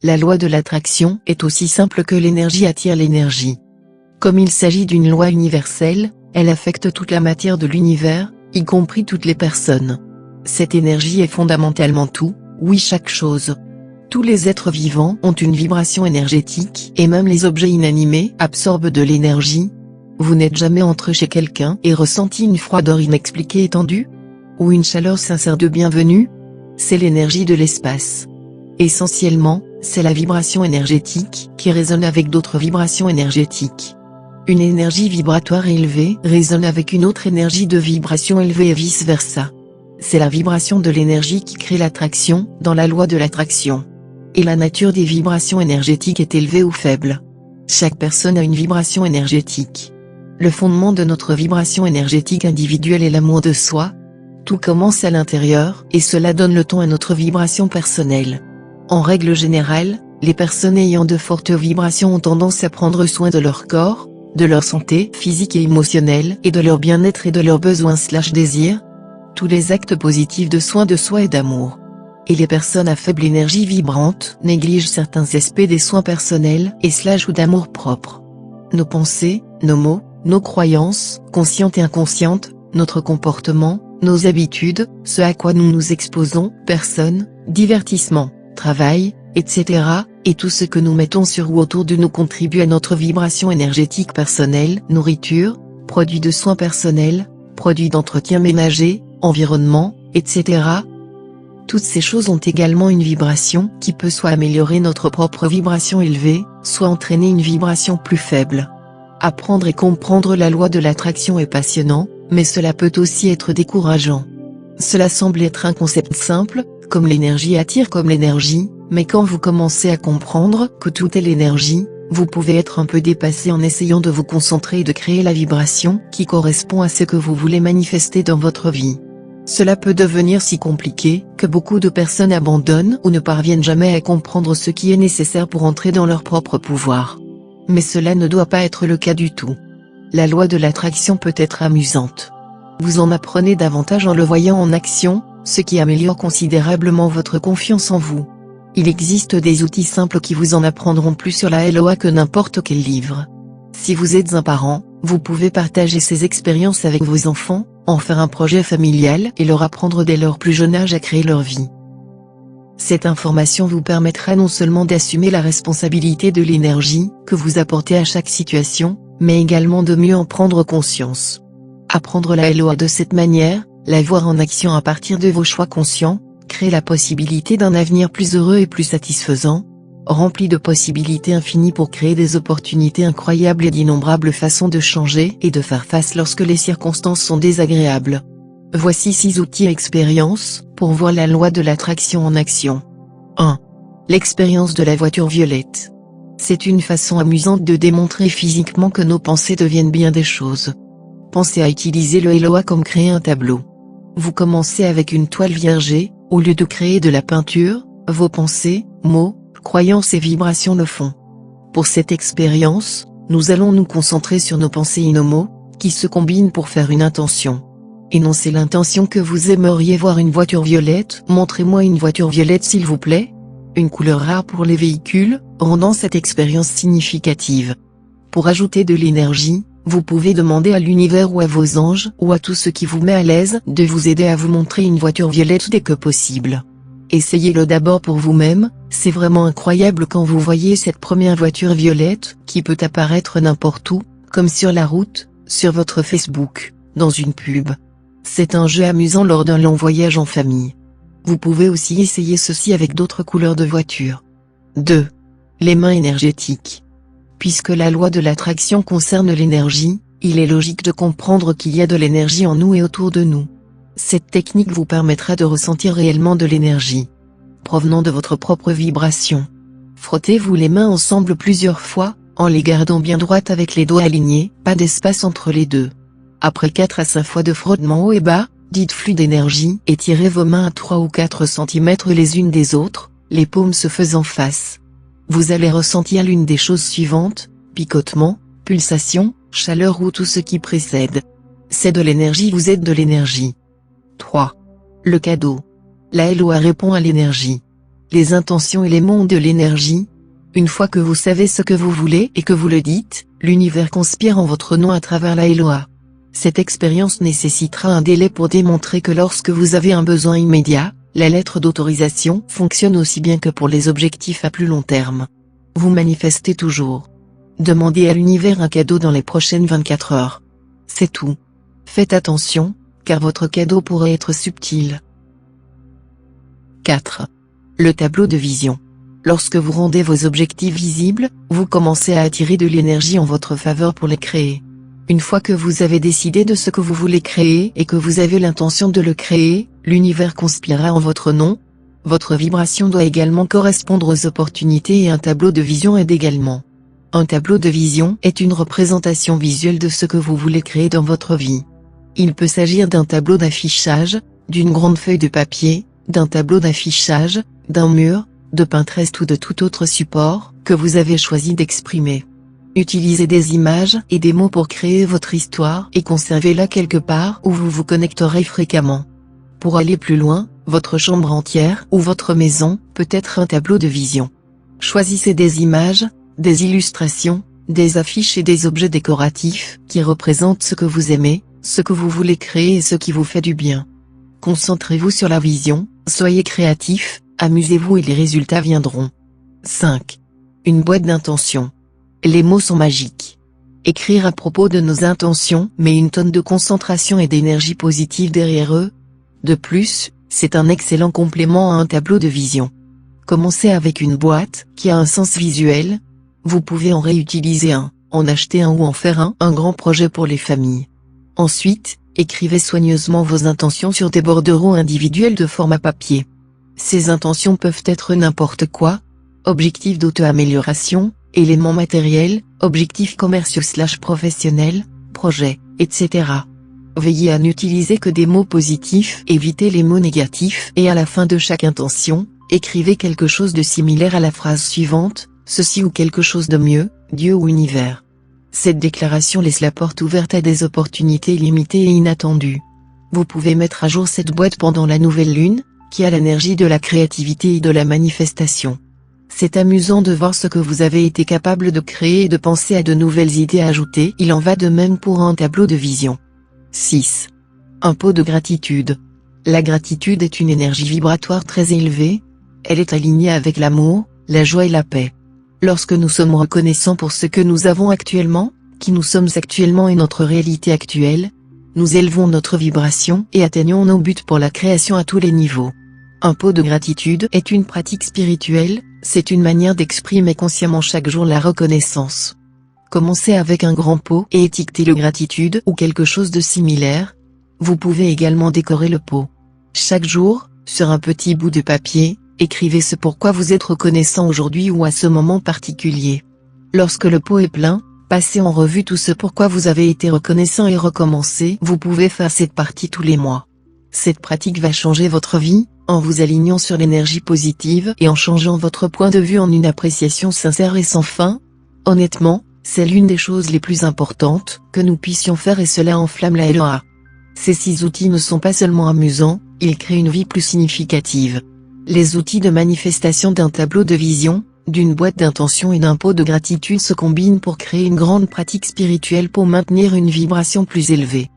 La loi de l'attraction est aussi simple que l'énergie attire l'énergie. Comme il s'agit d'une loi universelle, elle affecte toute la matière de l'univers, y compris toutes les personnes. Cette énergie est fondamentalement tout, oui chaque chose. Tous les êtres vivants ont une vibration énergétique et même les objets inanimés absorbent de l'énergie. Vous n'êtes jamais entré chez quelqu'un et ressenti une froideur inexpliquée étendue? Ou une chaleur sincère de bienvenue? C'est l'énergie de l'espace. Essentiellement, c'est la vibration énergétique qui résonne avec d'autres vibrations énergétiques. Une énergie vibratoire élevée résonne avec une autre énergie de vibration élevée et vice-versa. C'est la vibration de l'énergie qui crée l'attraction, dans la loi de l'attraction. Et la nature des vibrations énergétiques est élevée ou faible. Chaque personne a une vibration énergétique. Le fondement de notre vibration énergétique individuelle est l'amour de soi. Tout commence à l'intérieur, et cela donne le ton à notre vibration personnelle. En règle générale, les personnes ayant de fortes vibrations ont tendance à prendre soin de leur corps, de leur santé physique et émotionnelle et de leur bien-être et de leurs besoins/désirs. Tous les actes positifs de soin de soi et d'amour. Et les personnes à faible énergie vibrante négligent certains aspects des soins personnels et/ou d'amour propre. Nos pensées, nos mots, nos croyances, conscientes et inconscientes, notre comportement, nos habitudes, ce à quoi nous nous exposons, personnes, divertissement, travail, etc., et tout ce que nous mettons sur ou autour de nous contribue à notre vibration énergétique personnelle, nourriture, produits de soins personnels, produits d'entretien ménager, environnement, etc. Toutes ces choses ont également une vibration qui peut soit améliorer notre propre vibration élevée, soit entraîner une vibration plus faible. Apprendre et comprendre la loi de l'attraction est passionnant, mais cela peut aussi être décourageant. Cela semble être un concept simple, comme l'énergie attire comme l'énergie, mais quand vous commencez à comprendre que tout est l'énergie, vous pouvez être un peu dépassé en essayant de vous concentrer et de créer la vibration qui correspond à ce que vous voulez manifester dans votre vie. Cela peut devenir si compliqué que beaucoup de personnes abandonnent ou ne parviennent jamais à comprendre ce qui est nécessaire pour entrer dans leur propre pouvoir. Mais cela ne doit pas être le cas du tout. La loi de l'attraction peut être amusante. Vous en apprenez davantage en le voyant en action, ce qui améliore considérablement votre confiance en vous. Il existe des outils simples qui vous en apprendront plus sur la LOA que n'importe quel livre. Si vous êtes un parent, vous pouvez partager ces expériences avec vos enfants, en faire un projet familial et leur apprendre dès leur plus jeune âge à créer leur vie. Cette information vous permettra non seulement d'assumer la responsabilité de l'énergie que vous apportez à chaque situation, mais également de mieux en prendre conscience. Apprendre la LOA de cette manière, la voir en action à partir de vos choix conscients, crée la possibilité d'un avenir plus heureux et plus satisfaisant, rempli de possibilités infinies pour créer des opportunités incroyables et d'innombrables façons de changer et de faire face lorsque les circonstances sont désagréables. Voici 6 outils et expériences pour voir la loi de l'attraction en action. 1. L'expérience de la voiture violette. C'est une façon amusante de démontrer physiquement que nos pensées deviennent bien des choses. Pensez à utiliser le LOA comme créer un tableau. Vous commencez avec une toile viergée, au lieu de créer de la peinture, vos pensées, mots, croyances et vibrations le font. Pour cette expérience, nous allons nous concentrer sur nos pensées et nos mots, qui se combinent pour faire une intention. Énoncez l'intention que vous aimeriez voir une voiture violette. Montrez-moi une voiture violette s'il vous plaît. Une couleur rare pour les véhicules, rendant cette expérience significative. Pour ajouter de l'énergie, vous pouvez demander à l'univers ou à vos anges ou à tout ce qui vous met à l'aise de vous aider à vous montrer une voiture violette dès que possible. Essayez-le d'abord pour vous-même, c'est vraiment incroyable quand vous voyez cette première voiture violette qui peut apparaître n'importe où, comme sur la route, sur votre Facebook, dans une pub. C'est un jeu amusant lors d'un long voyage en famille. Vous pouvez aussi essayer ceci avec d'autres couleurs de voiture. 2. Les mains énergétiques. Puisque la loi de l'attraction concerne l'énergie, il est logique de comprendre qu'il y a de l'énergie en nous et autour de nous. Cette technique vous permettra de ressentir réellement de l'énergie provenant de votre propre vibration. Frottez-vous les mains ensemble plusieurs fois, en les gardant bien droites avec les doigts alignés, pas d'espace entre les deux. Après 4 à 5 fois de frottement haut et bas, dites flux d'énergie et tirez vos mains à 3 ou 4 cm les unes des autres, les paumes se faisant face. Vous allez ressentir l'une des choses suivantes: picotement, pulsation, chaleur ou tout ce qui précède. C'est de l'énergie, vous êtes de l'énergie. 3. Le cadeau. La LOA répond à l'énergie. les intentions et les mondes de l'énergie. Une fois que vous savez ce que vous voulez et que vous le dites, l'univers conspire en votre nom à travers la Eloa. Cette expérience nécessitera un délai pour démontrer que lorsque vous avez un besoin immédiat, la lettre d'autorisation fonctionne aussi bien que pour les objectifs à plus long terme. Vous manifestez toujours. Demandez à l'univers un cadeau dans les prochaines 24 heures. C'est tout. Faites attention, car votre cadeau pourrait être subtil. 4. Le tableau de vision. Lorsque vous rendez vos objectifs visibles, vous commencez à attirer de l'énergie en votre faveur pour les créer. Une fois que vous avez décidé de ce que vous voulez créer et que vous avez l'intention de le créer, l'univers conspirera en votre nom. Votre vibration doit également correspondre aux opportunités et un tableau de vision aide également. Un tableau de vision est une représentation visuelle de ce que vous voulez créer dans votre vie. Il peut s'agir d'un tableau d'affichage, d'une grande feuille de papier, d'un tableau d'affichage, d'un mur, de Pinterest ou de tout autre support que vous avez choisi d'exprimer. Utilisez des images et des mots pour créer votre histoire et conservez-la quelque part où vous vous connecterez fréquemment. Pour aller plus loin, votre chambre entière ou votre maison peut être un tableau de vision. Choisissez des images, des illustrations, des affiches et des objets décoratifs qui représentent ce que vous aimez, ce que vous voulez créer et ce qui vous fait du bien. Concentrez-vous sur la vision, soyez créatif, amusez-vous et les résultats viendront. 5. Une boîte d'intentions. Les mots sont magiques. Écrire à propos de nos intentions met une tonne de concentration et d'énergie positive derrière eux. De plus, c'est un excellent complément à un tableau de vision. Commencez avec une boîte qui a un sens visuel. Vous pouvez en réutiliser un, en acheter un ou en faire un grand projet pour les familles. Ensuite, écrivez soigneusement vos intentions sur des bordereaux individuels de format papier. Ces intentions peuvent être n'importe quoi. Objectifs d'auto-amélioration, éléments matériels, objectifs commerciaux/professionnels, projets, etc. Veillez à n'utiliser que des mots positifs, évitez les mots négatifs et à la fin de chaque intention, écrivez quelque chose de similaire à la phrase suivante, ceci ou quelque chose de mieux, Dieu ou univers. Cette déclaration laisse la porte ouverte à des opportunités illimitées et inattendues. Vous pouvez mettre à jour cette boîte pendant la nouvelle lune, qui a l'énergie de la créativité et de la manifestation. C'est amusant de voir ce que vous avez été capable de créer et de penser à de nouvelles idées à ajouter. Il en va de même pour un tableau de vision. 6. Un pot de gratitude. La gratitude est une énergie vibratoire très élevée. Elle est alignée avec l'amour, la joie et la paix. Lorsque nous sommes reconnaissants pour ce que nous avons actuellement, qui nous sommes actuellement et notre réalité actuelle, nous élevons notre vibration et atteignons nos buts pour la création à tous les niveaux. Un pot de gratitude est une pratique spirituelle, c'est une manière d'exprimer consciemment chaque jour la reconnaissance. Commencez avec un grand pot et étiquetez-le gratitude ou quelque chose de similaire. Vous pouvez également décorer le pot. Chaque jour, sur un petit bout de papier, écrivez ce pourquoi vous êtes reconnaissant aujourd'hui ou à ce moment particulier. Lorsque le pot est plein, passez en revue tout ce pourquoi vous avez été reconnaissant et recommencez. Vous pouvez faire cette partie tous les mois. Cette pratique va changer votre vie, en vous alignant sur l'énergie positive et en changeant votre point de vue en une appréciation sincère et sans fin. Honnêtement, c'est l'une des choses les plus importantes que nous puissions faire et cela enflamme la Eloa. Ces 6 outils ne sont pas seulement amusants, ils créent une vie plus significative. Les outils de manifestation d'un tableau de vision, d'une boîte d'intention et d'un pot de gratitude se combinent pour créer une grande pratique spirituelle pour maintenir une vibration plus élevée.